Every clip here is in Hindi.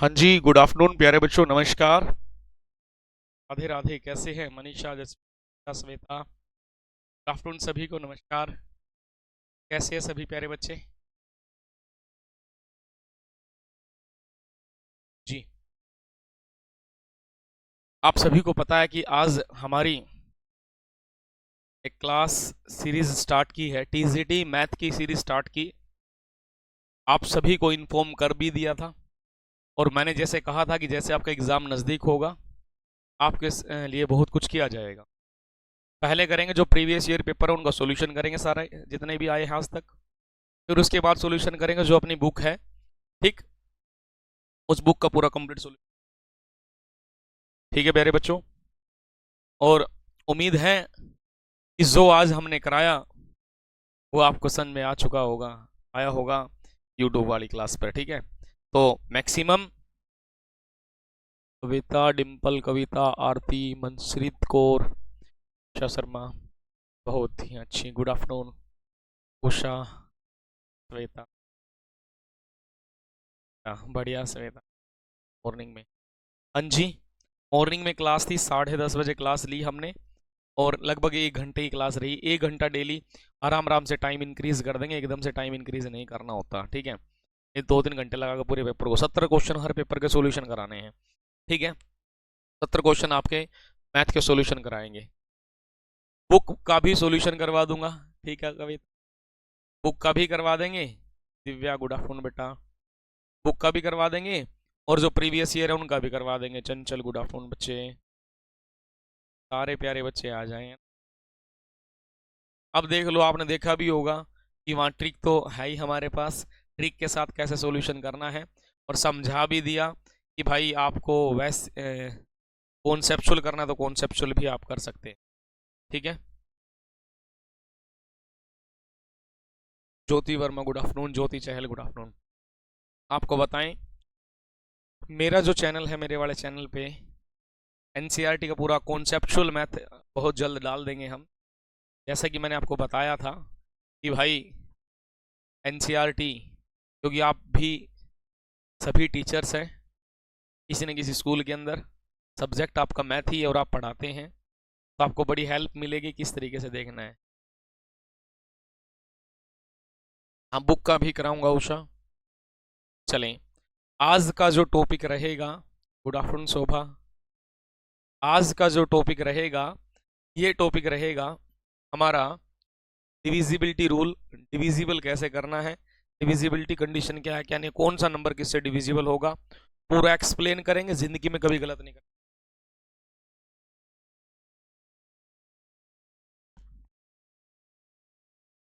हाँ जी, गुड आफ्टरनून प्यारे बच्चों, नमस्कार। राधे राधे। कैसे हैं मनीषा, जसमीता, श्वेता? गुड आफ्टरनून सभी को, नमस्कार। कैसे हैं सभी प्यारे बच्चे? जी, आप सभी को पता है कि आज हमारी एक क्लास सीरीज स्टार्ट की है, टीजीटी मैथ की सीरीज स्टार्ट की। आप सभी को इन्फॉर्म कर भी दिया था, और मैंने जैसे कहा था कि जैसे आपका एग्ज़ाम नज़दीक होगा, आपके लिए बहुत कुछ किया जाएगा। पहले करेंगे जो प्रीवियस ईयर पेपर है उनका सॉल्यूशन करेंगे, सारे जितने भी आए हैं आज तक। फिर उसके बाद सॉल्यूशन करेंगे जो अपनी बुक है, ठीक, उस बुक का पूरा कंप्लीट सॉल्यूशन। ठीक है प्यारे बच्चों, और उम्मीद है कि जो आज हमने कराया वो आपको समझ में आ चुका होगा, आया होगा यूट्यूब वाली क्लास पर। ठीक है, तो मैक्सिमम कविता, डिम्पल, कविता, आरती, मनश्रीत कौर, उषा शर्मा, बहुत ही अच्छी। गुड आफ्टरनून उषा, श्वेता, बढ़िया श्वेता। मॉर्निंग में, हाँ जी, मॉर्निंग में क्लास थी, 10:30 बजे क्लास ली हमने, और लगभग 1 घंटे की क्लास रही। 1 घंटा डेली, आराम आराम से टाइम इंक्रीज कर देंगे, एकदम से टाइम इंक्रीज नहीं करना होता। ठीक है, ये 2-3 घंटे लगा पूरे पेपर को, 70 क्वेश्चन हर पेपर के सॉल्यूशन कराने हैं। ठीक है, 70 क्वेश्चन आपके मैथ के सॉल्यूशन कराएंगे। बुक का भी सॉल्यूशन करवा दूंगा। ठीक है कविता, बुक का भी करवा देंगे। दिव्या, गुड आफ्टरनून बेटा। बुक का भी करवा देंगे, और जो प्रीवियस ईयर है उनका भी करवा देंगे। चंचल, गुड आफ्टरनून बच्चे, सारे प्यारे बच्चे आ जाएं। अब देख लो, आपने देखा भी होगा कि वहाँ ट्रिक तो है ही हमारे पास, ट्रिक के साथ कैसे सॉल्यूशन करना है, और समझा भी दिया कि भाई आपको वैसे कॉन्सेप्चुअल करना है तो कॉन्सेप्चुअल भी आप कर सकते हैं। ठीक है, ज्योति वर्मा, गुड आफ्टरनून। ज्योति चहल, गुड आफ्टरनून। आपको बताएं, मेरा जो चैनल है, मेरे वाले चैनल पे एनसीईआरटी का पूरा कॉन्सेप्चुअल मैथ बहुत जल्द डाल देंगे हम। जैसा कि मैंने आपको बताया था कि भाई एनसीईआरटी, क्योंकि आप भी सभी टीचर्स हैं किसी न किसी स्कूल के अंदर, सब्जेक्ट आपका मैथ ही है और आप पढ़ाते हैं, तो आपको बड़ी हेल्प मिलेगी किस तरीके से देखना है। हाँ, बुक का भी कराऊंगा उषा। चलें, आज का जो टॉपिक रहेगा, गुड आफ्टरनून शोभा। आज का जो टॉपिक रहेगा, ये टॉपिक रहेगा हमारा डिविजिबिलिटी रूल। डिविजिबल कैसे करना है, डिविजिबिलिटी कंडीशन क्या है, क्या नहीं, कौन सा नंबर किससे डिविजिबल होगा, पूरा एक्सप्लेन करेंगे। जिंदगी में कभी गलत नहीं करेंगे।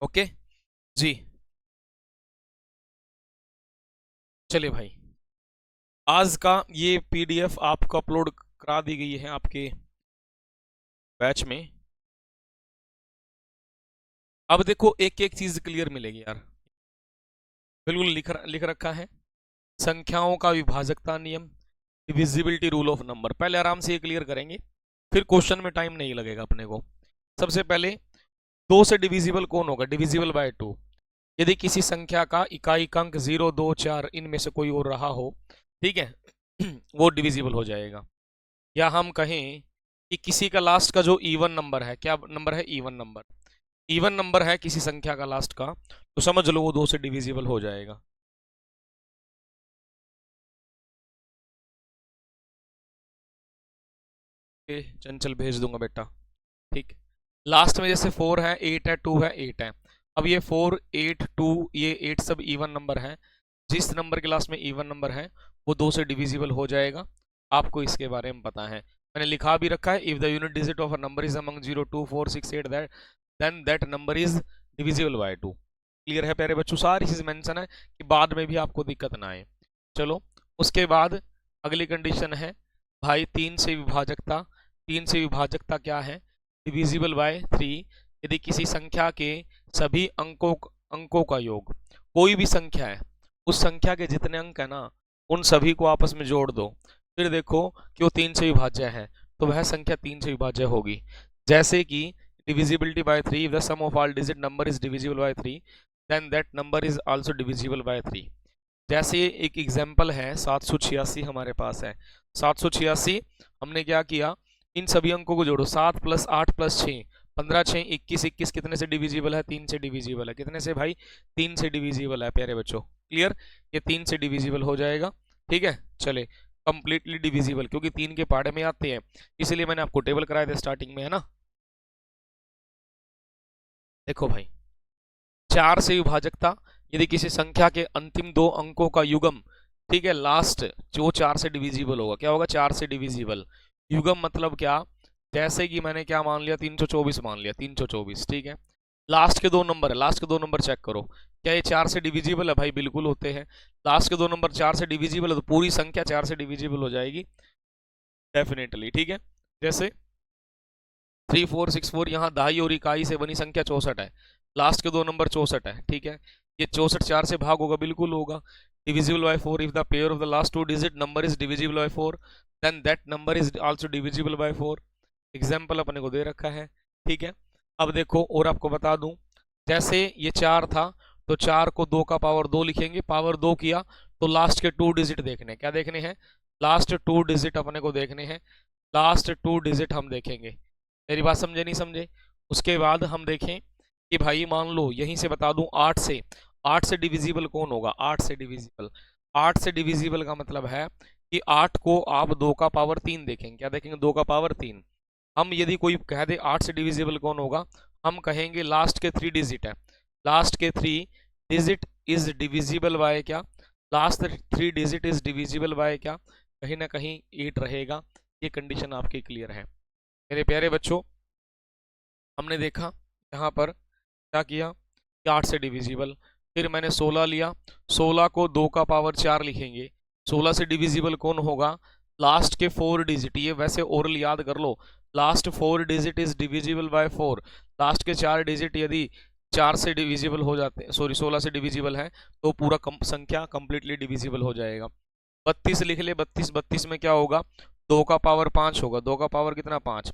ओके जी, चलिए भाई, आज का ये पीडीएफ आपको अपलोड करा दी गई है आपके बैच में। अब देखो, एक एक चीज क्लियर मिलेगी यार, बिल्कुल लिख रखा है। संख्याओं का विभाजकता नियम, डिविजिबिलिटी रूल ऑफ नंबर, पहले आराम से ये क्लियर करेंगे, फिर क्वेश्चन में टाइम नहीं लगेगा अपने को। सबसे पहले, 2 से डिविजिबल कौन होगा, डिविजिबल बाय 2। यदि किसी संख्या का इकाई अंक 0, 2, 4 इनमें से कोई और रहा हो, ठीक है, वो डिविजिबल हो जाएगा। या हम कहें कि किसी का लास्ट का जो इवन नंबर है, क्या नंबर है, इवन नंबर, इवन नंबर है किसी संख्या का लास्ट का, तो समझ लो वो 2 से डिविजिबल हो जाएगा। चंचल भेज दूंगा बेटा। ठीक, लास्ट में जैसे 4 है, 8 है, 2 है, 8 है। अब ये 4, 8, 2, ये 8 सब इवन नंबर है। जिस नंबर के लास्ट में इवन नंबर है वो 2 से डिविजिबल हो जाएगा। आपको इसके बारे में पता है, मैंने लिखा भी रखा है, if the unit digit of a number is among 0, 2, 4, 6, 8 that then that number is divisible by 2। Clear है प्यारे बच्चों, सारी चीज मेंशन है कि बाद में भी आपको दिक्कत ना आए। चलो, उसके बाद अगली कंडीशन है भाई 3 से विभाजकता। 3 से विभाजकता क्या है, डिविजिबल बाय 3। यदि किसी संख्या के सभी अंकों का योग, कोई भी संख्या है, उस संख्या के जितने अंक है ना, उन सभी को आपस में जोड़ दो, फिर देखो कि वो 3 से विभाज्य है, तो वह संख्या 3 से विभाज्य होगी। जैसे कि divisibility by 3, if the sum of all digit number is divisible by 3, then that number is also divisible by 3। जैसे एक एग्जाम्पल है 786 हमारे पास है। 786 हमने क्या किया, इन सभी अंकों को जोड़ो, 7 + 8 + 6 15 6 21 21 कितने से डिविजिबल है, 3 से डिविजिबल है। कितने से भाई, 3 से डिविजिबल है प्यारे बच्चों, क्लियर, ये 3 से डिविजिबल हो जाएगा। ठीक है, चले, कंप्लीटली डिविजिबल, क्योंकि 3 के पहाड़े में आते हैं, इसीलिए मैंने आपको टेबल कराया था स्टार्टिंग में, है ना। देखो भाई, 4 से विभाजकता, यदि किसी संख्या के अंतिम 2 अंकों का युग्म, ठीक है, लास्ट जो 4 से डिविजिबल होगा, क्या होगा, 4 से डिविजिबल। युग्म मतलब क्या, जैसे कि मैंने क्या मान लिया, 324 मान लिया, 324, ठीक है। लास्ट के 2 नंबर है, लास्ट के 2 नंबर चेक करो, क्या ये 4 से डिविजिबल है भाई, बिल्कुल होते हैं। लास्ट के 2 नंबर 4 से डिविजिबल है तो पूरी संख्या 4 से डिविजिबल हो जाएगी डेफिनेटली, ठीक है। जैसे 3 4 6 4, यहाँ दहाई और इकाई से बनी संख्या 64 है, लास्ट के 2 नंबर 64 है, ठीक है। ये 64 4 से भाग होगा, बिल्कुल होगा। Divisible by 4, if the pair of the last 2 digit number is divisible by 4, then that number is also divisible by 4। Example अपने को दे रखा है, ठीक है। अब देखो और आपको बता दूं, जैसे ये 4 था तो 4 को 2 का पावर 2 लिखेंगे, पावर 2 किया तो लास्ट के 2 डिजिट देखने, क्या देखने हैं, लास्ट 2 डिजिट अपने को देखने हैं, लास्ट 2 डिजिट हम देखेंगे। मेरी बात समझे नहीं समझे। उसके बाद हम देखें कि भाई मान लो यहीं से बता दूं, 8 से डिविजिबल कौन होगा, 8 से डिविजिबल, 8 से डिविजिबल का मतलब है कि 8 को आप 2 का पावर 3 देखेंगे, क्या देखेंगे, 2 का पावर 3। हम यदि कोई कह दे 8 से डिविजिबल कौन होगा, हम कहेंगे लास्ट के 3 डिजिट है, लास्ट के 3 डिजिट इज डिविजिबल बाय क्या, last 3 digit is divisible bye क्या, कहीं ना कहीं 8 रहेगा। ये कंडीशन आपकी क्लियर है मेरे प्यारे बच्चों। हमने देखा यहाँ पर क्या किया कि 8 से डिविजिबल, फिर मैंने 16 लिया, 16 को 2 का पावर 4 लिखेंगे, 16 से डिविजिबल कौन होगा, लास्ट के 4 डिजिट, ये वैसे ओरल याद कर लो, last 4 digit is divisible by 4, last के 4 डिजिट यदि 4 से डिविजिबल हो जाते हैं, सॉरी 16 से डिविजिबल है तो पूरा संख्या कंप्लीटली डिविजिबल हो जाएगा। 32 लिख ले, 32 में क्या होगा, 2 का पावर 5 होगा, 2 का पावर कितना, 5,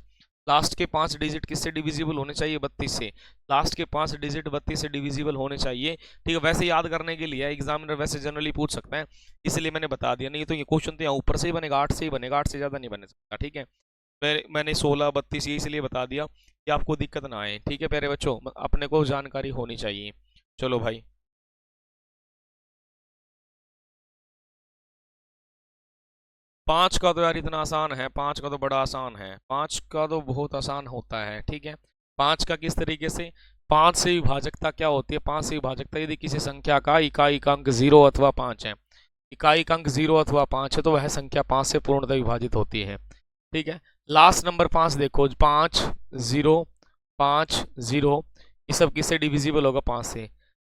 लास्ट के 5 डिजिट किससे डिविजिबल होने चाहिए, 32 से, लास्ट के 5 डिजिट 32 से डिविजिबल होने चाहिए, ठीक है। वैसे याद करने के लिए एग्जामिनर वैसे जनरली पूछ सकता है, इसलिए मैंने बता दिया, नहीं तो ये क्वेश्चन तो यहाँ ऊपर से ही बनेगा, 8 से ही बनेगा, 8 से ज़्यादा नहीं बन सकता, ठीक है। मैंने 16 32 ये इसलिए बता दिया कि आपको दिक्कत ना आए, ठीक है प्यारे बच्चों, अपने को जानकारी होनी चाहिए। चलो भाई, 5 का तो यार इतना आसान है, 5 का तो बड़ा आसान है, 5 का तो बहुत आसान होता है, ठीक है। 5 का किस तरीके से, 5 से विभाजकता क्या होती है, 5 से विभाजकता यदि किसी संख्या का इकाई का अंक 0 अथवा 5 है, इकाई का अंक 0 अथवा 5 है तो वह संख्या 5 से पूर्णतः विभाजित होती है, ठीक है। लास्ट नंबर 5 देखो, 5 0 5 0, ये सब किससे डिविजिबल होगा, 5 से,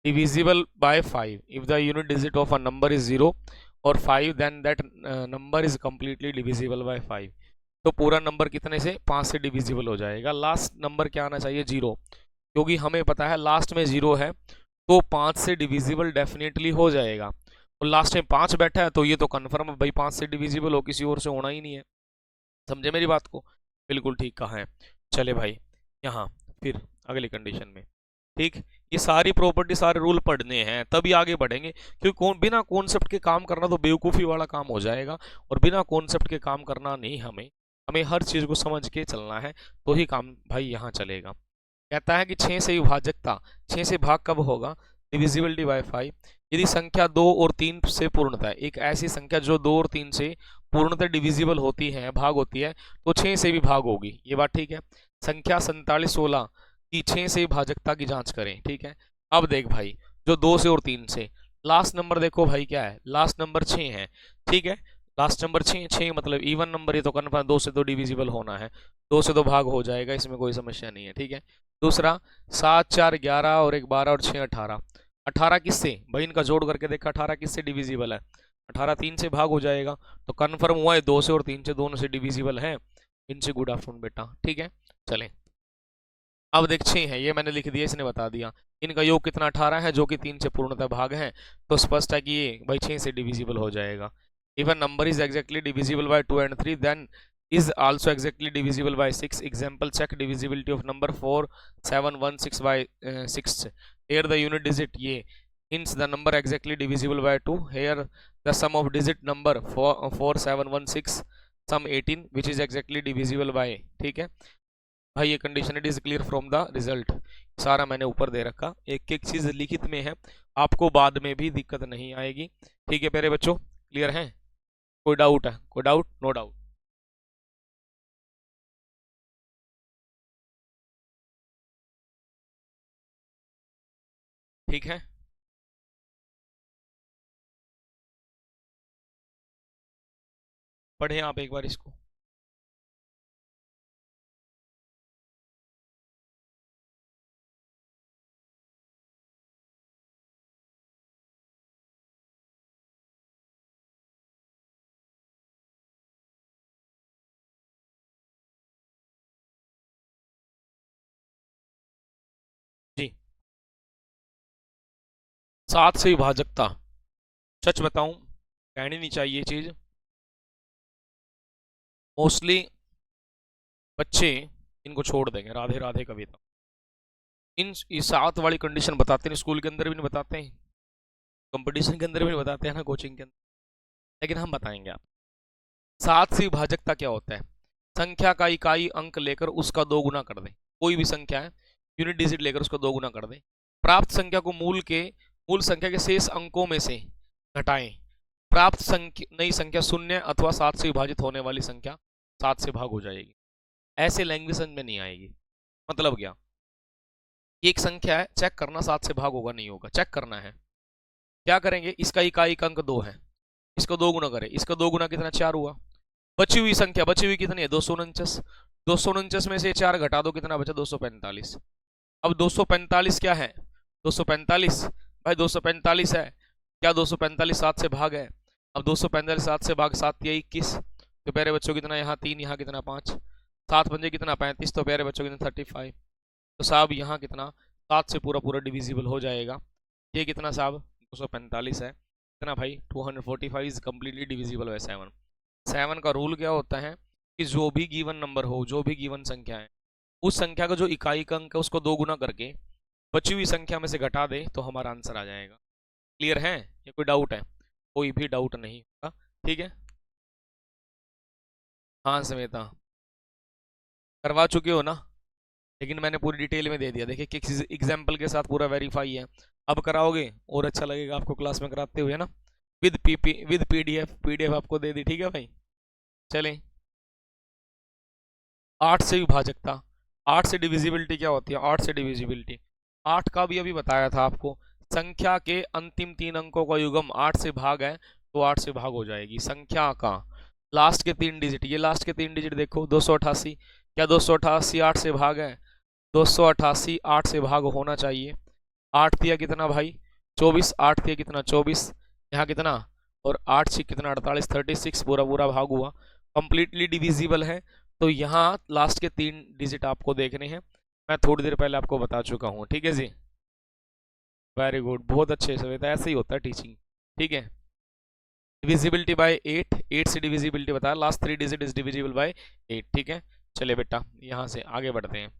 divisible by 5 if the unit digit of a number is 0 और 5 then that number is completely divisible by 5, तो पूरा नंबर कितने से, 5 से डिविजिबल हो जाएगा। लास्ट नंबर क्या आना चाहिए, 0, क्योंकि हमें पता है लास्ट में 0 है तो 5 से डिविजिबल डेफिनेटली हो जाएगा, और लास्ट में 5 बैठा है तो ये तो कन्फर्म है भाई 5 से डिविजिबल हो, किसी और से होना ही नहीं है। समझे मेरी बात को, बिल्कुल ठीक कहा है। चले भाई यहाँ फिर अगली कंडीशन में, ठीक, ये सारी प्रॉपर्टी सारे रूल पढ़ने हैं तभी आगे बढ़ेंगे, क्योंकि बिना कॉन्सेप्ट के काम करना तो बेवकूफ़ी वाला काम हो जाएगा, और बिना कॉन्सेप्ट के काम करना नहीं, हमें हमें हर चीज़ को समझ के चलना है तो ही काम भाई यहाँ चलेगा। कहता है कि 6 से विभाजकता, 6 से भाग कब होगा, डिविजिबिलिटी बाय 5, यदि संख्या 2 और 3 से पूर्णतः, एक ऐसी संख्या जो 2 और 3 से पूर्णतः डिविजिबल होती है, भाग होती है, तो 6 से भी भाग होगी, ये बात ठीक है। संख्या 47 16 की 6 से विभाजकता की जांच करें, ठीक है। अब देख भाई, जो 2 से और 3 से, लास्ट नंबर देखो भाई क्या है, लास्ट नंबर 6 है, ठीक है, लास्ट नंबर 6 6 मतलब इवन नंबर, ये तो कन्फर्म 2 से तो डिविजिबल होना है, 2 से तो भाग हो जाएगा, इसमें कोई समस्या नहीं है, ठीक है। दूसरा 7 4 11 और 1 12 और 6 18, 18 किससे भाई, इनका जोड़ करके देखा 18 किससे डिविजिबल है, 18 3 से भाग हो जाएगा, तो कन्फर्म हुआ है 2 से और 3 से दोनों से डिविजिबल है, इनसे गुड आफ्टरनून बेटा, ठीक है। चलें अब देख 6 है, ये मैंने लिख दिया, इसने बता दिया, इनका योग कितना 18 है जो कि 3 से पूर्णतः भाग है, तो स्पष्ट है कि ये भाई 6 से डिविजिबल हो जाएगा। If a number is exactly divisible by 2 and 3 then is also exactly divisible by 6. Example, check divisibility of number 4 7 1 6 by 6, here the unit digit, ये Hence the number exactly divisible by 2. Here the sum of digit number 4716 sum 18 which is exactly divisible by, ठीक है भाई ये condition it is clear from the result. सारा मैंने ऊपर दे रखा, एक एक चीज लिखित में है, आपको बाद में भी दिक्कत नहीं आएगी। ठीक है प्यारे बच्चों, क्लियर है? कोई डाउट है? कोई डाउट? No doubt. ठीक है, पढ़े आप एक बार इसको। जी, 7 से विभाजकता, सच बताऊं कहनी नहीं चाहिए ये चीज, मोस्टली बच्चे इनको छोड़ देंगे। राधे राधे कविता, ये 7 वाली कंडीशन बताते हैं, स्कूल के अंदर भी नहीं बताते हैं, कंपटीशन के अंदर भी नहीं बताते हैं ना, कोचिंग के अंदर, लेकिन हम बताएंगे आप। 7 से विभाजकता क्या होता है? संख्या का इकाई अंक लेकर उसका 2 गुना कर दें। कोई भी संख्या है, यूनिट डिजिट लेकर उसका 2 गुना कर दें। प्राप्त संख्या को मूल संख्या के शेष अंकों में से घटाएं। प्राप्त नई संख्या शून्य अथवा 7 से विभाजित होने वाली संख्या 7 से भाग हो जाएगी। ऐसे लैंग्वेज समझ में नहीं आएगी। मतलब क्या? एक संख्या है, चेक करना 7 से भाग होगा नहीं होगा, चेक करना है। क्या करेंगे? इसका इकाई अंक 2 है, इसको 2 गुना करें, इसका 2 गुना कितना? 4 हुआ। बची हुई संख्या बची हुई कितनी है? 249। 249 में से 4 घटा दो, कितना बचा? 245। अब 245 क्या है? 245 भाई 245 है क्या? 245 7 से भाग है। अब 245 7 से भाग 7 या 21, तो प्यारे बच्चों कितना? यहाँ 3, यहाँ कितना? 5, 7 पंजे कितना? 35, तो प्यारे बच्चों कितना? 35। तो साहब यहाँ कितना? 7 से पूरा पूरा डिविजिबल हो जाएगा। ये कितना साहब? 245 है। कितना भाई? 245 इज कम्प्लीटली डिविजिबल बाय 7। 7 का रूल क्या होता है कि जो भी गिवन नंबर हो, जो भी गिवन संख्या है, उस संख्या का जो इकाई का अंक है उसको 2 गुना करके बची हुई संख्या में से घटा दे तो हमारा आंसर आ जाएगा। क्लियर है? ये कोई डाउट है? कोई भी डाउट नहीं होगा, ठीक है? हाँ समेता, करवा चुके हो ना, लेकिन मैंने पूरी डिटेल में दे दिया। देखिए किस एग्जाम्पल के साथ पूरा वेरीफाई है। अब कराओगे और अच्छा लगेगा आपको क्लास में कराते हुए ना, विद पीडीएफ आपको दे दी। ठीक है भाई, चलें। 8 से विभाजकता, 8 से डिविजिबिलिटी क्या होती है? 8 से डिविजिबिलिटी, 8 का भी अभी बताया था आपको। संख्या के अंतिम 3 अंकों का युग्म 8 से भाग है तो 8 से भाग हो जाएगी। संख्या का लास्ट के 3 डिजिट, ये लास्ट के 3 डिजिट देखो, 288, क्या 288 8 से भाग है? 288 8 से भाग होना चाहिए। 8 दिया कितना भाई? 24, 8 दिया कितना? 24, यहाँ कितना? और 8 से कितना? 48, 36 पूरा पूरा भाग हुआ, कंप्लीटली डिविजिबल है। तो यहाँ लास्ट के 3 डिजिट आपको देखने हैं, मैं थोड़ी देर पहले आपको बता चुका हूँ। ठीक है जी, वेरी गुड, बहुत अच्छे से। तो ऐसे ही होता है टीचिंग, ठीक है। डिविजिबिलिटी बाय 8, 8 से डिविजिबिलिटी बताया, last 3 digit is divisible bye 8। ठीक है, चले बेटा यहाँ से आगे बढ़ते हैं।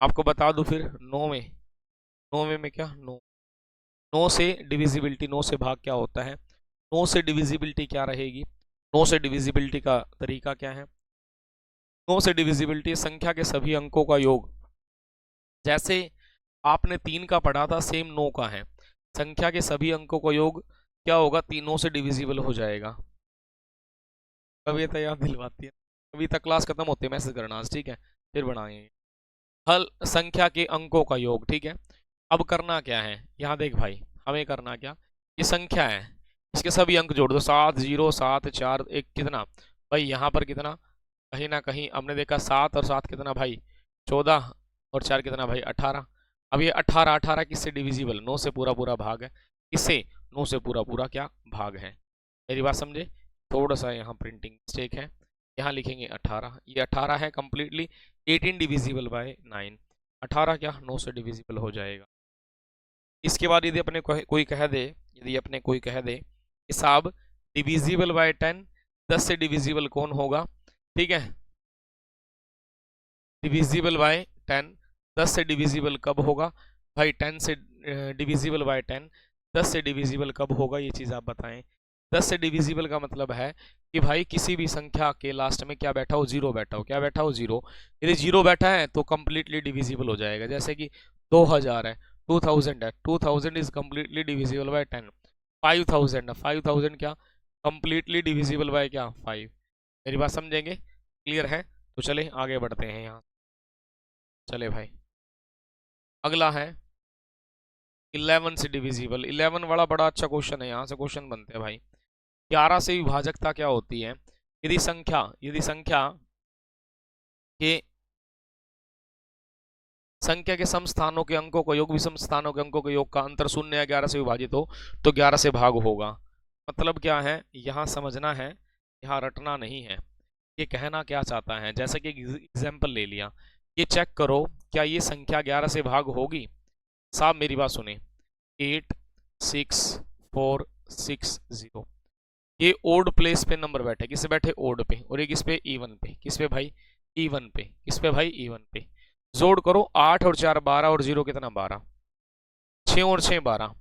आपको बता दूं फिर 9 में, 9 में क्या? 9, 9 से डिविजिबिलिटी, 9 से भाग क्या होता है? 9 से डिविजिबिलिटी क्या रहेगी? 9 से डिविजिबिलिटी का तरीका क्या है? 9 से डिविजिबिलिटी संख्या के सभी अंकों का योग, जैसे आपने 3 का पढ़ा था सेम 9 का है। संख्या के सभी अंकों का योग क्या होगा? 3 से डिविजिबल हो जाएगा। कविता याद दिलवाती है, कविता क्लास खत्म होती है मैसेज करना आज, ठीक है? फिर बनाएंगे। हल संख्या के अंकों का योग, ठीक है। अब करना क्या है? यहाँ देख भाई, हमें करना क्या? ये संख्या है, इसके सभी अंक जोड़ दो। 7 0 7 4 1 कितना भाई? यहाँ पर कितना? कहीं ना कहीं हमने देखा 7 और 7 कितना भाई? 14, और 4 कितना भाई? 18। अब ये 18 18 किससे डिविजिबल? 9 से पूरा पूरा भाग है। किससे? 9 से पूरा पूरा क्या भाग है? मेरी बात समझे? थोड़ा सा यहाँ प्रिंटिंग मिस्टेक है, यहाँ लिखेंगे 18, ये 18 है कंप्लीटली। 18 डिविजिबल बाय 9, 18 क्या? 9 से डिविजिबल हो जाएगा। इसके बाद यदि अपने कोई कह दे, यदि अपने कोई कह दे कि साहब डिविजिबल बाय 10, 10 से डिविजिबल कौन होगा? ठीक है, डिविजिबल बाय 10, 10 से डिविजिबल कब होगा भाई? 10 से डिविजिबल बाय 10 10 से डिविजिबल कब होगा ये चीज़ आप बताएं। 10 से डिविजिबल का मतलब है कि भाई किसी भी संख्या के लास्ट में क्या बैठा हो, जीरो बैठा हो। क्या बैठा हो, जीरो। यदि जीरो बैठा है तो कंप्लीटली डिविजिबल हो जाएगा। जैसे कि 2000 है, 2000 है, 2000 इज कंप्लीटली डिविजिबल बाय 10। 5000 है, 5000 क्या कंप्लीटली डिविजिबल बाय क्या, 5। मेरी बात समझेंगे, क्लियर है। तो चले आगे बढ़ते हैं यहाँ। चले भाई, अगला है 11 से डिविजिबल। 11 वाला बड़ा अच्छा क्वेश्चन है, यहाँ से क्वेश्चन बनते हैं भाई। 11 से विभाजकता क्या होती है? यदि संख्या के सम स्थानों के अंकों का योग विषम स्थानों के अंकों के योग का अंतर 0 या 11 से विभाजित हो तो 11 से भाग होगा। मतलब क्या है, यहाँ समझना है, यहाँ रटना नहीं है। ये कहना क्या चाहता है, जैसे कि एग्जाम्पल ले लिया, ये चेक करो क्या ये संख्या 11 से भाग होगी। साहब मेरी बात सुने, 8 6 4 6 0, ये ओड प्लेस पे नंबर बैठे, किस पे बैठे, ओड पे, और ये किस पे, इवन पे। किस पे भाई, इवन पे। किस पे भाई, इवन पे। जोड़ करो, 8 और 4 12 और 0 कितना, 12। 6 और 6 12।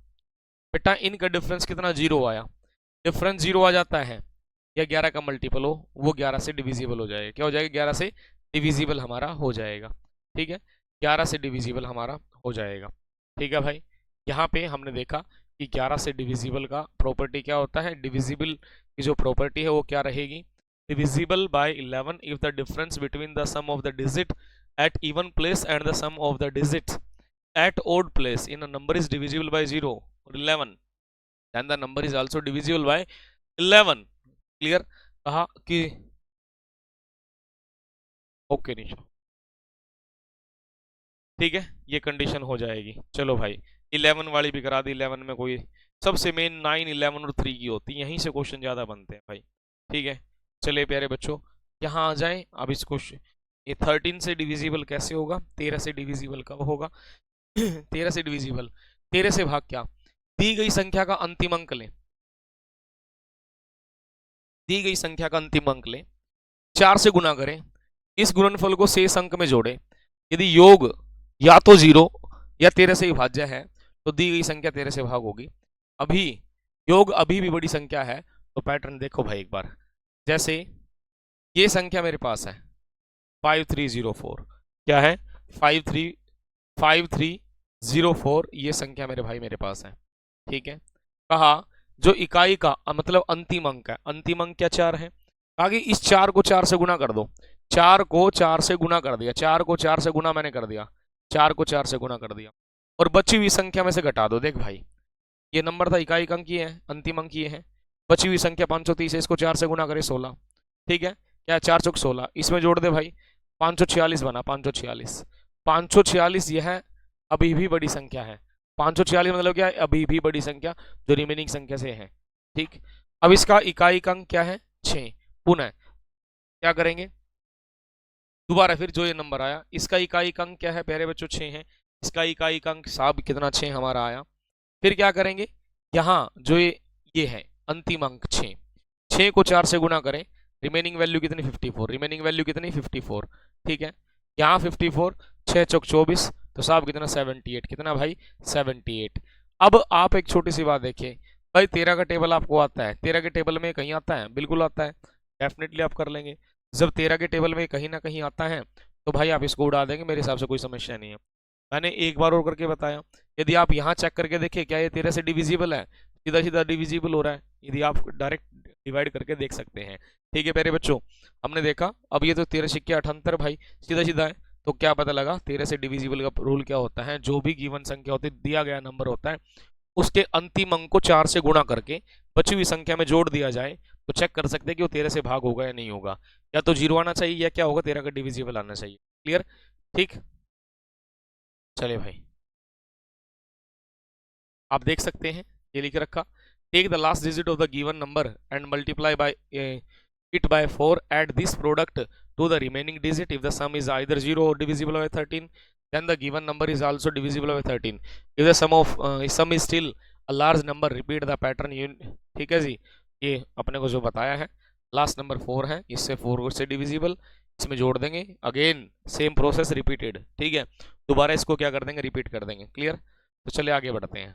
बेटा इनका डिफरेंस कितना, 0 आया। डिफरेंस 0 आ जाता है या 11 का मल्टीपल हो, वो 11 से डिविजिबल हो जाएगा। क्या हो जाएगा, 11 से डिविजिबल हमारा हो जाएगा। ठीक है, 11 से डिविजिबल हमारा हो जाएगा। ठीक है भाई, यहाँ पे हमने देखा कि 11 से डिविजिबल का प्रॉपर्टी क्या होता है। डिविजिबल की जो प्रॉपर्टी है वो क्या रहेगी, divisible by 11 if the difference between the sum of the digit at even place and the sum of the digits at odd place in a number is divisible by 0 or 11, then the number is also divisible by 11। Clear, कहा कि ओके निशा, ठीक है, ये कंडीशन हो जाएगी। चलो भाई 11 वाली भी करा दी। 11 में कोई सबसे मेन 9 11 और 3 की होती है, यहीं से क्वेश्चन ज्यादा बनते हैं भाई। ठीक है, चले प्यारे बच्चों यहाँ आ जाए। अब इस क्वेश्चन, ये 13 से डिविजिबल कैसे होगा, 13 से डिविजिबल कब होगा 13 से डिविजिबल, 13 से भाग क्या, दी गई संख्या का अंतिम अंक लें, दी गई संख्या का अंतिम अंक लें, 4 से गुना करें, इस गुणनफल को शेष अंक में जोड़ें। यदि योग या तो 0 या 13 से विभाज्य है तो दी गई संख्या 13 से भाग होगी। अभी योग अभी भी बड़ी संख्या है तो पैटर्न देखो भाई एक बार। जैसे ये संख्या मेरे पास है 5304, क्या है 5304, ये संख्या मेरे भाई मेरे पास है। ठीक है, कहा जो इकाई का मतलब अंतिम अंक है, अंतिम अंक क्या 4 है। आगे इस 4 को 4 से गुना कर दो, 4 को 4 से गुना कर दिया, 4 को 4 से गुना मैंने कर दिया, 4 को 4 से गुना कर दिया, और बची हुई संख्या में से घटा दो। देख भाई ये नंबर था, इकाई अंक ये है, अंतिम अंक ये है, बची हुई संख्या 530 है, इसको 4 से गुना करे 16। ठीक है, क्या 4 चौक 16, इसमें जोड़ दे भाई 546 बना, 546। 546 यह अभी भी बड़ी संख्या है। 546 मतलब क्या है, अभी भी बड़ी संख्या जो रिमेनिंग संख्या से है। ठीक, अब इसका इकाई अंक क्या है, 6। पुनः क्या करेंगे, दोबारा फिर जो ये नंबर आया इसका इकाई अंक क्या है प्यारे बच्चों, 6 है। इसका इकाई अंक साहब कितना, 6 हमारा आया। फिर क्या करेंगे, यहाँ जो ये है अंतिम अंक 6, 6 को 4 से गुना करें, रिमेनिंग वैल्यू कितनी, 54। रिमेनिंग वैल्यू कितनी, 54। ठीक है, यहाँ 54, 6 चौक 24, तो साहब कितना 78। कितना भाई 78। अब आप एक छोटी सी बात देखिए भाई, 13 का टेबल आपको आता है, 13 के टेबल में कहीं आता है, बिल्कुल आता है, डेफिनेटली आप कर लेंगे। जब 13 के टेबल में कहीं ना कहीं आता है तो भाई आप इसको उड़ा देंगे, मेरे हिसाब से कोई समस्या नहीं है। मैंने एक बार और करके बताया, यदि आप यहाँ चेक करके देखिए क्या ये 13 से डिविजिबल है, सीधा सीधा डिविजिबल हो रहा है, यदि आप डायरेक्ट डिवाइड करके देख सकते हैं। ठीक है प्यारे बच्चों, हमने देखा अब ये तो 13 सिक्के 78 भाई सीधा सीधा है, तो क्या पता लगा 13 से डिविजिबल का रूल क्या होता है, जो भी गिवन संख्या होती है, दिया गया नंबर होता है, उसके अंतिम अंक को 4 से गुणा करके बची हुई संख्या में जोड़ दिया जाए तो चेक कर सकते हैं कि वो 13 से भाग होगा या नहीं होगा, या तो 0 आना चाहिए या क्या होगा 13 का डिविजिबल आना चाहिए। क्लियर, ठीक। चले भाई आप देख सकते हैं ये लिख रखा, take the last digit of the given number and multiply by it by 4, add this product to the remaining digit. If the sum is either 0 or divisible by 13, then the given number is also divisible by 13. If the sum is still a large number, repeat the pattern. ठीक है जी, ये अपने को जो बताया है, लास्ट नंबर 4 है, इससे 4 से डिविजिबल, इसमें जोड़ देंगे, अगेन सेम प्रोसेस रिपीटेड। ठीक है, दोबारा इसको क्या कर देंगे, रिपीट कर देंगे। क्लियर, तो चलिए आगे बढ़ते हैं।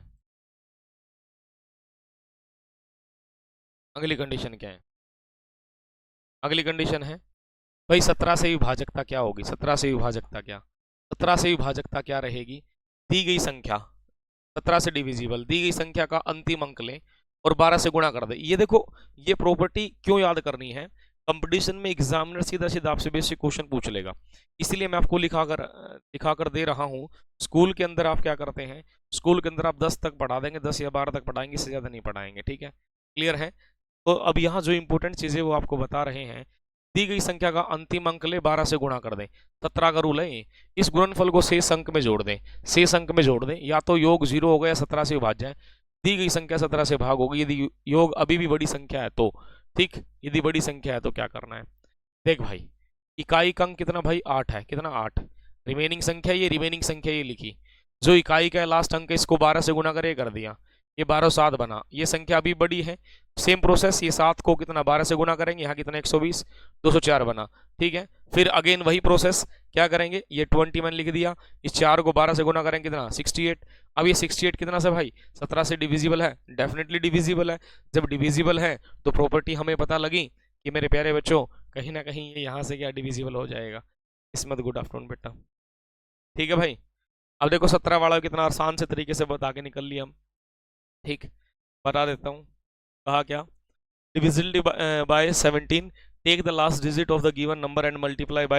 अगली कंडीशन क्या है? अगली कंडीशन है भाई 17 से विभाजकता क्या होगी? 17 से विभाजकता क्या? 17 से विभाजकता क्या रहेगी? दी गई संख्या 17 से डिविजिबल, दी गई संख्या का अंतिम अंक लें और 12 से गुणा कर दे। ये देखो, ये प्रॉपर्टी क्यों याद करनी है? कंपटीशन में एग्जामिनर सीधा सीधा आपसे बेसिक क्वेश्चन पूछ लेगा, इसलिए मैं आपको लिखा कर दे रहा हूँ। स्कूल के अंदर आप क्या करते हैं? स्कूल के अंदर आप 10 तक पढ़ा देंगे, 10 या 12 तक पढ़ाएंगे, इससे ज्यादा नहीं पढ़ाएंगे, ठीक है? क्लियर है? तो अब यहाँ जो इंपॉर्टेंट चीजें वो आपको बता रहे हैं। दी गई संख्या का अंतिम अंक ले, 12 से गुणा कर दें। 17 का रूल है। इस गुणनफल को शेष अंक में जोड़ दें, शेष अंक में जोड़ दें, या तो योग 0 होगा या 17 से विभाज्य है। दी गई संख्या 17 से भाग होगी, यदि योग अभी भी बड़ी संख्या है तो। ठीक, यदि बड़ी संख्या है तो क्या करना है? देख भाई, इकाई का अंक कितना भाई? 8 है। कितना? 8। रिमेनिंग संख्या ये, रिमेनिंग संख्या ये लिखी। जो इकाई का लास्ट अंक है इसको 12 से गुणा करे, कर दिया। ये 12 7 बना। ये संख्या अभी बड़ी है, सेम प्रोसेस। ये 7 को कितना? 12 से गुणा करेंगे, यहाँ कितना? 120, 204 बना। ठीक है, फिर अगेन वही प्रोसेस, क्या करेंगे? ये 20 मैंने लिख दिया। इस 4 को 12 से गुणा करेंगे, कितना? 68। अब ये 68 कितना से भाई? 17 से डिविजिबल है? डेफिनेटली डिविजिबल है। जब डिविजिबल है तो प्रॉपर्टी हमें पता लगी कि मेरे प्यारे बच्चों, कहीं ना कहीं ये यहाँ से क्या डिविजिबल हो जाएगा। इसमत गुड आफ्टरनून बेटा। ठीक है भाई, अब देखो 17 वाला कितना आसान से तरीके से बता के निकल लिया हम। ठीक, बता देता हूँ। कहा क्या? Divisible by 17, take the last digit of the given number and multiply by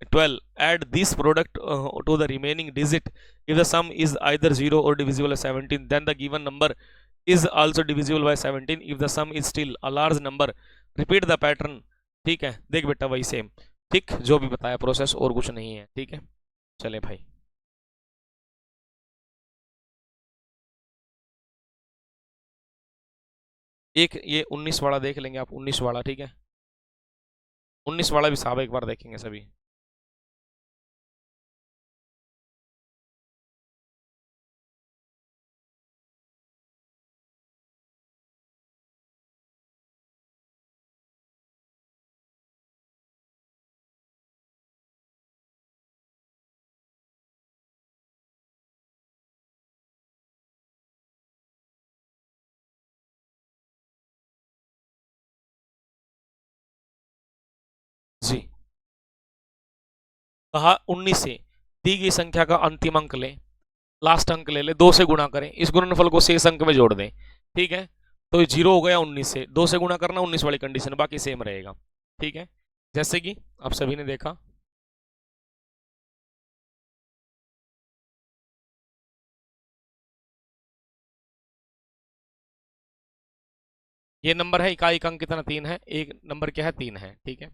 12, add this product to the remaining digit. If the sum is either 0 or divisible by 17, then the given number is also divisible by 17. If the sum is still a large number, repeat the pattern. ठीक है, देख बेटा वही सेम, ठीक जो भी बताया प्रोसेस, और कुछ नहीं है। ठीक है, चले भाई। एक ये 19 वाला देख लेंगे आप, 19 वाला। ठीक है, 19 वाला भी साहब एक बार देखेंगे सभी। जी, कहा 19 से दी गई संख्या का अंतिम अंक लें, लास्ट अंक ले ले, 2 से गुणा करें, इस गुणनफल को शेष अंक में जोड़ दें। ठीक है, तो ये 0 हो गया 19 से, 2 से गुणा करना, 19 वाली कंडीशन, बाकी सेम रहेगा। ठीक है, जैसे कि आप सभी ने देखा, ये नंबर है, इकाई का अंक कितना? 3 है। एक नंबर क्या है? 3 है। ठीक है,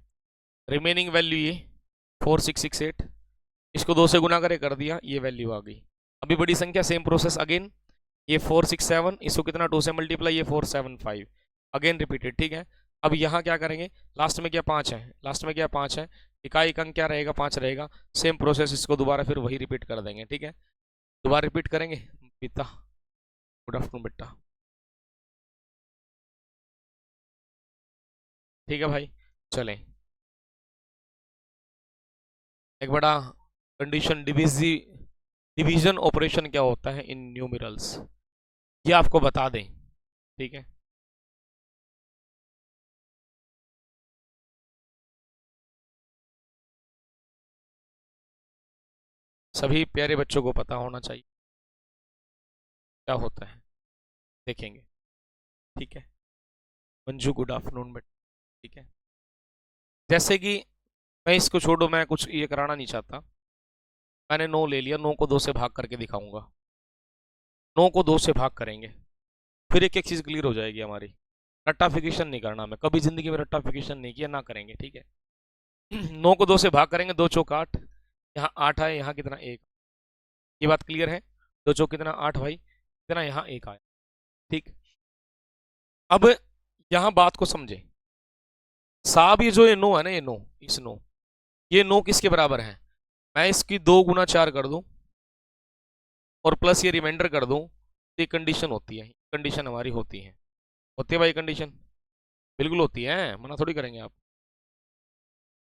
रिमेनिंग वैल्यू ये 4668, इसको 2 से गुणा करे, कर दिया, ये वैल्यू आ गई। अभी बड़ी संख्या, सेम प्रोसेस अगेन, ये 467, इसको कितना? 2 से मल्टीप्लाई, ये 475, अगेन रिपीटेड। ठीक है, अब यहाँ क्या करेंगे? लास्ट में क्या 5 है? लास्ट में क्या 5 है? इकाई का अंक क्या रहेगा? 5 रहेगा। सेम प्रोसेस, इसको दोबारा फिर वही रिपीट कर देंगे। ठीक है, दोबारा रिपीट करेंगे। पिता गुड आफ्टरनून बेटा। ठीक है भाई, चलें एक बड़ा कंडीशन, डिवीजन ऑपरेशन क्या होता है इन न्यूमेरल्स, ये आपको बता दें। ठीक है, सभी प्यारे बच्चों को पता होना चाहिए क्या होता है, देखेंगे। ठीक है, मंजू गुड आफ्टरनून बेटा। ठीक है, जैसे कि मैं इसको छोड़ो, मैं कुछ ये कराना नहीं चाहता। मैंने 9 ले लिया, 9 को 2 से भाग करके दिखाऊंगा। 9 को 2 से भाग करेंगे, फिर एक एक चीज क्लियर हो जाएगी हमारी। रट्टाफिकेशन नहीं करना, मैं कभी जिंदगी में रट्टाफिकेशन नहीं किया, ना करेंगे। ठीक है, 9 को 2 से भाग करेंगे, 2 चौक 8, यहाँ 8 आए, यहाँ कितना? 1। ये बात क्लियर है? 2 चौक कितना? 8 भाई, कितना? यहाँ 1 आया। ठीक, अब यहाँ बात को समझे साहब, ये जो ये 9 है ना, ये 9, इस 9, ये 9 किसके बराबर है? मैं इसकी 2 गुना 4 कर दूं और प्लस ये रिमाइंडर कर दूं, ये कंडीशन होती है, कंडीशन हमारी होती है भाई कंडीशन, बिल्कुल होती है, मना थोड़ी करेंगे आप।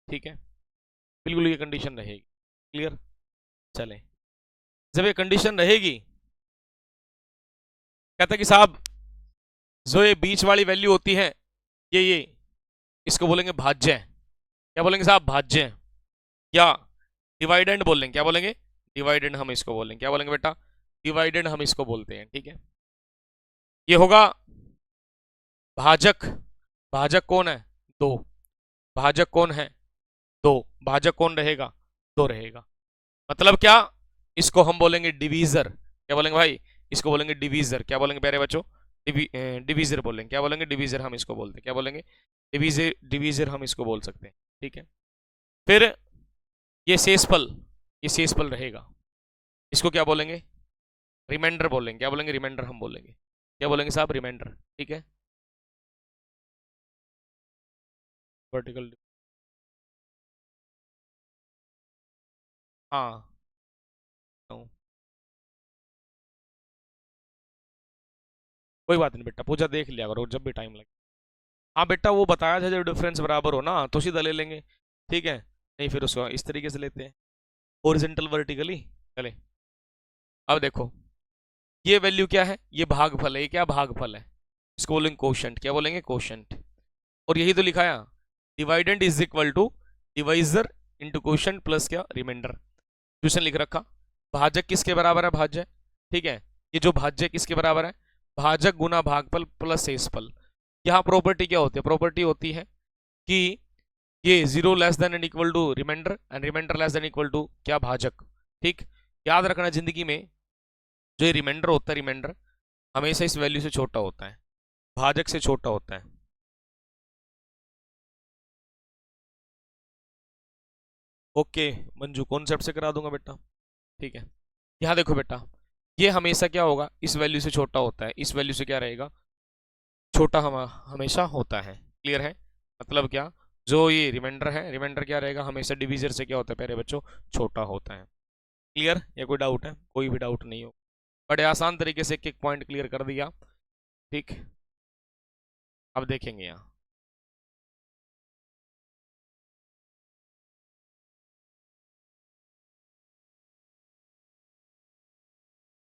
ठीक है, बिल्कुल ये कंडीशन रहेगी। क्लियर? चले, जब ये कंडीशन रहेगी, कहता है कि साहब जो ये बीच वाली वैल्यू होती है ये इसको बोलेंगे भाज्य। क्या बोलेंगे साहब? भाज्य। या डिवाइडेंड बोल लेंगे, क्या बोलेंगे? डिवाइडेंड हम इसको बोलेंगे, क्या बोलेंगे बेटा? डिवाइडेंड हम इसको बोलते हैं, ठीक है। ये होगा भाजक। भाजक कौन है? दो। भाजक कौन है? दो। भाजक कौन रहेगा? दो रहेगा। मतलब क्या? इसको हम बोलेंगे डिवीजर। क्या बोलेंगे भाई? इसको बोलेंगे डिवीजर। क्या बोलेंगे प्यारे बच्चों? डिवीजर बोलेंगे। क्या बोलेंगे? डिवीजर हम इसको बोलते हैं। क्या बोलेंगे? डिवीजर। डिवीजर हम इसको बोल सकते हैं, ठीक है। फिर ये शेषफल, ये शेषफल रहेगा। इसको क्या बोलेंगे? रिमाइंडर बोलेंगे। क्या बोलेंगे? रिमाइंडर हम बोलेंगे। क्या बोलेंगे साहब? रिमाइंडर, ठीक है। वर्टिकल। हाँ। कोई बात नहीं बेटा, पूजा देख लिया करो जब भी टाइम लगे। हाँ बेटा, वो बताया था जब डिफरेंस बराबर हो ना तो सीधा ले लेंगे, ठीक है। नहीं फिर उसको इस तरीके से लेते हैं, हॉरिजॉन्टल वर्टिकली। चले, अब देखो ये वैल्यू क्या है? ये भागफल है। ये क्या भागफल है? इसको बोलेंगे कोशेंट। क्या बोलेंगे? कोशेंट। और यही तो लिखा है, dividend is equal to divisor into quotient plus क्या? रिमाइंडर। ट्यूशन लिख रखा। भाजक किसके बराबर है? भाज्य, ठीक है। ये जो भाज्य किसके बराबर है? भाजक गुना भागफल प्लस शेषफल। यहाँ प्रॉपर्टी क्या होती है? प्रॉपर्टी होती है कि ये zero less than and equal to remainder and remainder less than equal to क्या? भाजक, ठीक। याद रखना जिंदगी में जो ये रिमाइंडर होता है, रिमाइंडर हमेशा इस वैल्यू से छोटा होता है, भाजक से छोटा होता है। ओके मंजू, कॉन्सेप्ट से करा दूंगा बेटा, ठीक है। यहाँ देखो बेटा, ये हमेशा क्या होगा? इस वैल्यू से छोटा होता है। इस वैल्यू से क्या रहेगा? छोटा हम हमेशा होता है। क्लियर है? मतलब क्या? जो ये रिमाइंडर है, रिमाइंडर क्या रहेगा? हमेशा डिवीजर से क्या होता है प्यारे बच्चों? छोटा होता है। क्लियर? या कोई डाउट है? कोई भी डाउट नहीं हो? बड़े आसान तरीके से एक एक पॉइंट क्लियर कर दिया, ठीक। अब देखेंगे यहाँ,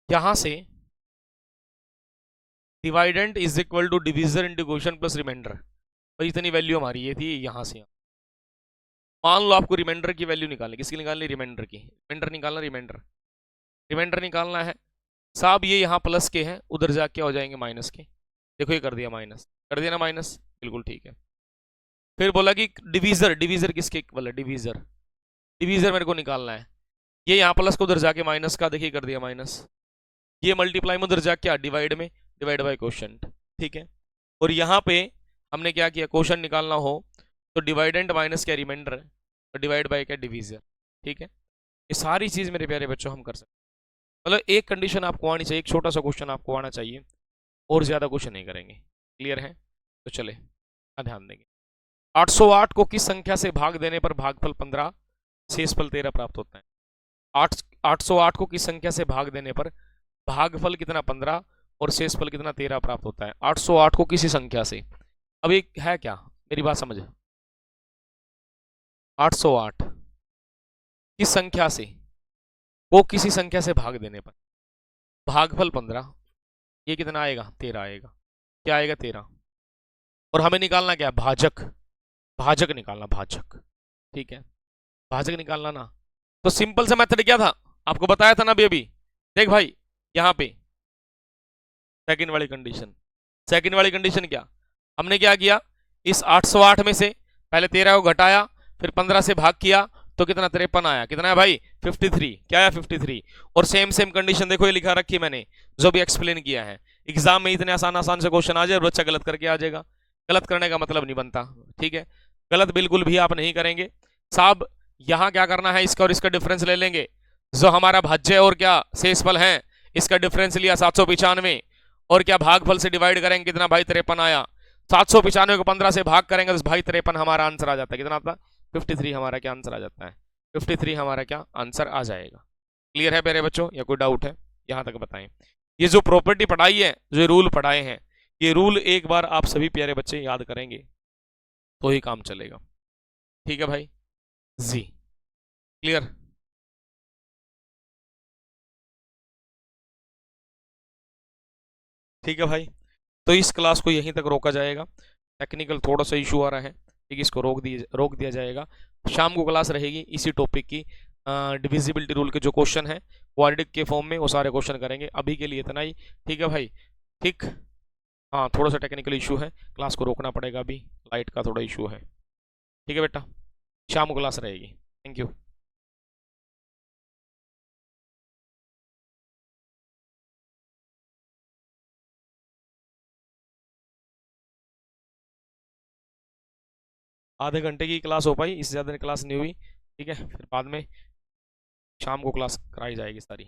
यहाँ से dividend is equal to divisor into quotient plus remainder. भाई इतनी वैल्यू हमारी ये थी, यहाँ से मान लो आपको रिमाइंडर की वैल्यू निकालनी। किसकी निकालनी? रिमाइंडर की। रिमाइंडर निकालना, रिमाइंडर। रिमाइंडर निकालना है साहब। ये यहाँ प्लस के हैं, उधर जाके क्या हो जाएंगे? माइनस के। देखो ये कर दिया माइनस, कर दिया ना माइनस, बिल्कुल ठीक है। फिर बोला कि डिवीजर, डिवीजर किसके इक्वल है? डिवीजर। डिवीजर मेरे को निकालना है। ये यहाँ प्लस को उधर जाके माइनस का, देखिए कर दिया माइनस। ये मल्टीप्लाई में उधर जाके क्या? डिवाइड में, डिवाइड बाय क्वोशिएंट, ठीक है। और यहाँ पे हमने क्या किया? क्वोशिएंट निकालना हो तो डिवाइडेंट माइनस क्या? रिमाइंडर, तो डिवाइड बाय क्या? डिवीजर, ठीक है। ये सारी चीज मेरे प्यारे बच्चों हम कर सकते हैं। मतलब एक कंडीशन आपको आनी चाहिए, एक छोटा सा क्वेश्चन आपको आना चाहिए, और ज्यादा कुछ नहीं करेंगे। क्लियर है? तो चले ध्यान देंगे। 808 को किस संख्या से भाग देने पर भागफल 15 शेषफल 13 प्राप्त होता है? 808 को किस संख्या से भाग देने पर भागफल कितना? 15 और शेषफल कितना? 13 प्राप्त होता है। 808 को किसी संख्या से, अब ये है क्या? मेरी बात समझ। 808 किस संख्या से, वो किसी संख्या से भाग देने पर भागफल 15, ये कितना आएगा? 13 आएगा। क्या आएगा? 13। और हमें निकालना क्या? भाजक। भाजक निकालना, भाजक, ठीक है। भाजक निकालना ना, तो सिंपल सा मेथड क्या था? आपको बताया था ना अभी अभी। देख भाई, यहाँ पे सेकंड वाली कंडीशन, सेकंड वाली कंडीशन क्या? हमने क्या किया? इस 808 में से पहले 13 को घटाया, फिर 15 से भाग किया, तो कितना? 53 आया। कितना है भाई? 53। क्या आया? 53। और सेम सेम कंडीशन देखो, ये लिखा रखी मैंने, जो भी एक्सप्लेन किया है। एग्जाम में इतने आसान आसान से क्वेश्चन आ जाए और बच्चा गलत करके आ जाएगा। गलत करने का मतलब नहीं बनता, ठीक है। गलत बिल्कुल भी आप नहीं करेंगे साहब। यहाँ क्या करना है? इसका और इसका डिफरेंस ले लेंगे। जो हमारा भाज्य और क्या शेषफल है, इसका डिफरेंस लिया 795, और क्या भागफल से डिवाइड करेंगे, कितना भाई? 53 आया। 795 को 15 से भाग करेंगे तो भाई 53 हमारा आंसर आ जाता है। कितना आता? 53 हमारा क्या आंसर आ जाता है? 53 हमारा क्या आंसर आ जाएगा। क्लियर है मेरे बच्चों, या कोई डाउट है? यहाँ तक बताएं। ये जो प्रॉपर्टी पढ़ाई है, जो रूल पढ़ाए हैं, ये रूल एक बार आप सभी प्यारे बच्चे याद करेंगे तो ही काम चलेगा। ठीक है भाई जी, क्लियर? ठीक है भाई, तो इस क्लास को यहीं तक रोका जाएगा। टेक्निकल थोड़ा सा इशू आ रहा है, ठीक है, इसको रोक दिया जाएगा। शाम को क्लास रहेगी इसी टॉपिक की, डिविजिबिलिटी रूल के जो क्वेश्चन है क्वाड्रेटिक के फॉर्म में वो सारे क्वेश्चन करेंगे। अभी के लिए इतना ही, ठीक है भाई, ठीक। हाँ थोड़ा सा टेक्निकल इशू है, क्लास को रोकना पड़ेगा, अभी लाइट का थोड़ा इशू है, ठीक है बेटा, शाम को क्लास रहेगी। Thank you. आधे घंटे की क्लास हो पाई, इससे ज़्यादा क्लास नहीं हुई, ठीक है, फिर बाद में शाम को क्लास कराई जाएगी सारी।